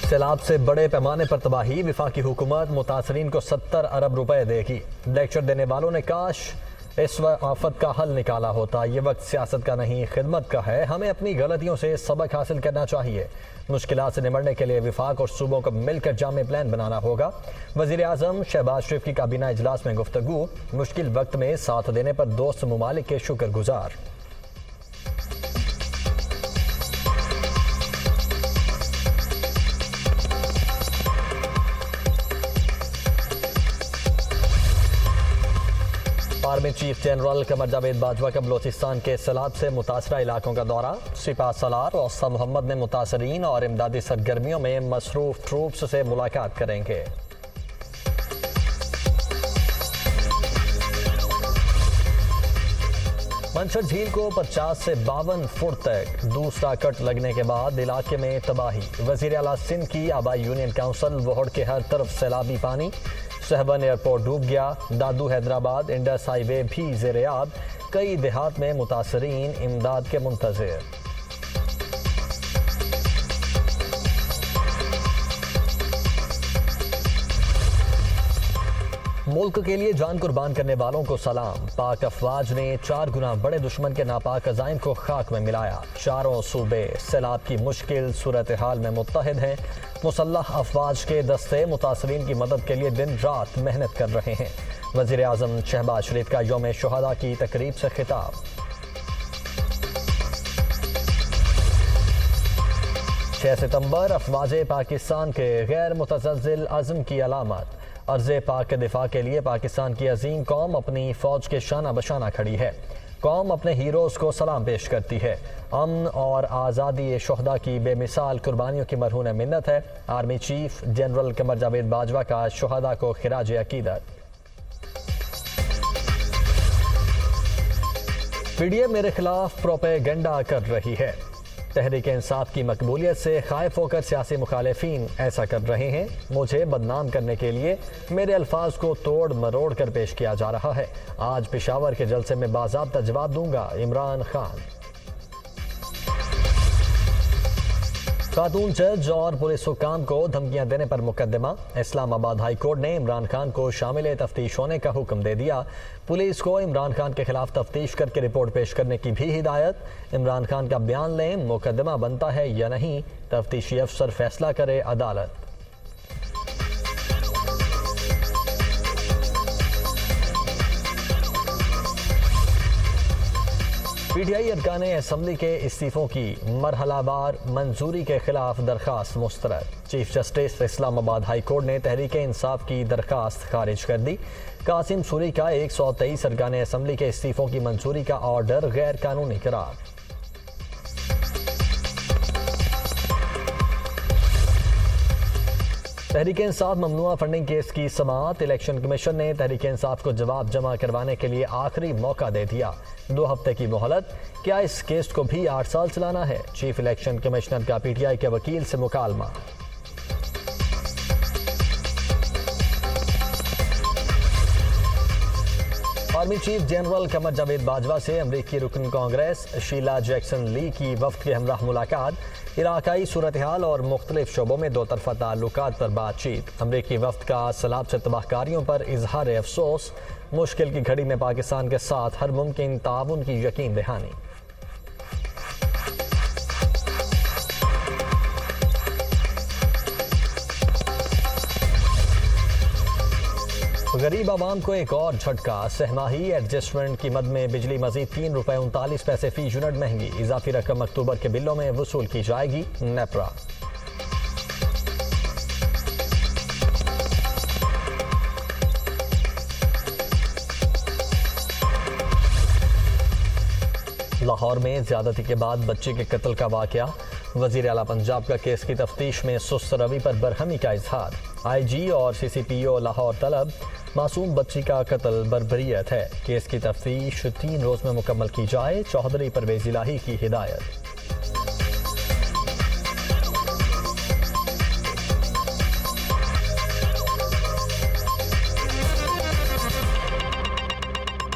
سیلاب سے بڑے پیمانے پر تباہی، وفاقی حکومت متاثرین کو 70 ارب روپے دے گی۔ لیکچر دینے والوں نے کاش اس آفت کا حل نکالا ہوتا، یہ وقت سیاست کا نہیں خدمت کا ہے، ہمیں اپنی غلطیوں سے سبق حاصل کرنا چاہیے۔ مشکلات سے نمٹنے کے لیے وفاق اور صوبوں کو مل کر جامع پلان بنانا ہوگا۔ وزیر اعظم شہباز شریف کی کابینہ اجلاس میں گفتگو، مشکل وقت میں ساتھ دینے پر دوست ممالک کے شکر گزار۔ Army chief general Qamar Javed Bajwa کا بلوچستان کے سیلاب سے متاثرہ علاقوں کا دورہ، سپاہ سالار اوسطا محمد نے متاثرین اور امدادی سرگرمیوں میں مصروف ٹروپس سے ملاقات کریں گے۔ منچھر جھیل کو 50 سے 52 فٹ تک دوسرا کٹ لگنے کے بعد علاقے میں تباہی، وزیر اعلیٰ سندھ کی آبائی یونین کونسل، وہڑ کے ہر طرف سیلابی پانی، سہبن ایئرپورٹ ڈوب گیا، دادو حیدرآباد انڈس ہائی وے بھی زیر آب، کئی دیہات میں متاثرین امداد کے منتظر۔ ملک کے لیے جان قربان کرنے والوں کو سلام، پاک افواج نے 4 گنا بڑے دشمن کے ناپاک عزائم کو خاک میں ملایا، چاروں صوبے سیلاب کی مشکل صورتحال میں متحد ہیں، مسلح افواج کے دستے متاثرین کی مدد کے لیے دن رات محنت کر رہے ہیں۔ وزیر اعظم شہباز شریف کا یوم شہداء کی تقریب سے خطاب۔ 6 ستمبر افواج پاکستان کے غیر متزلزل عزم کی علامت، ارض پاک کے دفاع کے لیے پاکستان کی عظیم قوم اپنی فوج کے شانہ بشانہ کھڑی ہے، قوم اپنے ہیروز کو سلام پیش کرتی ہے، امن اور آزادی شہداء کی بے مثال قربانیوں کی مرہون منت ہے۔ Army chief general Qamar Javed Bajwa کا شہداء کو خراج عقیدت۔ پی ڈی اے میرے خلاف پروپیگنڈا کر رہی ہے، تحریک انصاف کی مقبولیت سے خائف ہو کر سیاسی مخالفین ایسا کر رہے ہیں، مجھے بدنام کرنے کے لیے میرے الفاظ کو توڑ مروڑ کر پیش کیا جا رہا ہے، آج پشاور کے جلسے میں باضابطہ جواب دوں گا، عمران خان۔ خاتون جج اور پولیس حکام کو دھمکیاں دینے پر مقدمہ، اسلام آباد ہائی کورٹ نے عمران خان کو شامل تفتیش ہونے کا حکم دے دیا، پولیس کو عمران خان کے خلاف تفتیش کر کے رپورٹ پیش کرنے کی بھی ہدایت، عمران خان کا بیان لیں، مقدمہ بنتا ہے یا نہیں، تفتیشی افسر فیصلہ کرے، عدالت۔ پی ٹی آئی ارکان اسمبلی کے استعفوں کی مرحلہ وار منظوری کے خلاف درخواست مسترد، چیف جسٹس اسلام آباد ہائی کورٹ نے تحریک انصاف کی درخواست خارج کر دی، قاسم سوری کا 123 ارکان اسمبلی کے استعفوں کی منظوری کا آرڈر غیر قانونی قرار۔ تحریک انصاف ممنوعہ فنڈنگ کیس کی سماعت، الیکشن کمیشن نے تحریک انصاف کو جواب جمع کروانے کے لیے آخری موقع دے دیا، 2 ہفتے کی مہلت، کیا اس کیس کو بھی 8 سال چلانا ہے؟ چیف الیکشن کمشنر کا پی ٹی آئی کے وکیل سے مکالمہ۔ Army chief general Qamar Javed Bajwa سے امریکی رکن کانگریس شیلا جیکسن لی کی وفد کے ہمراہ ملاقات، علاقائی صورتحال اور مختلف شعبوں میں 2 طرفہ تعلقات پر بات چیت، امریکی وفد کا سیلاب سے تباہ کاریوں پر اظہار افسوس، مشکل کی گھڑی میں پاکستان کے ساتھ ہر ممکن تعاون کی یقین دہانی۔ غریب عوام کو ایک اور جھٹکا، سہ ماہی ایڈجسٹمنٹ قیمت میں بجلی مزید 3 روپے 39 پیسے فی یونٹ مہنگی، اضافی رقم اکتوبر کے بلوں میں وصول کی جائے گی، نیپرا۔ لاہور میں زیادتی کے بعد بچی کے قتل کا واقعہ، وزیر اعلیٰ پنجاب کا کیس کی تفتیش میں سست روی پر برہمی کا اظہار، آئی جی اور سی سی پی او لاہور طلب، معصوم بچی کا قتل بربریت ہے، کیس کی تفتیش 3 روز میں مکمل کی جائے، چوہدری پرویز الہی کی ہدایت۔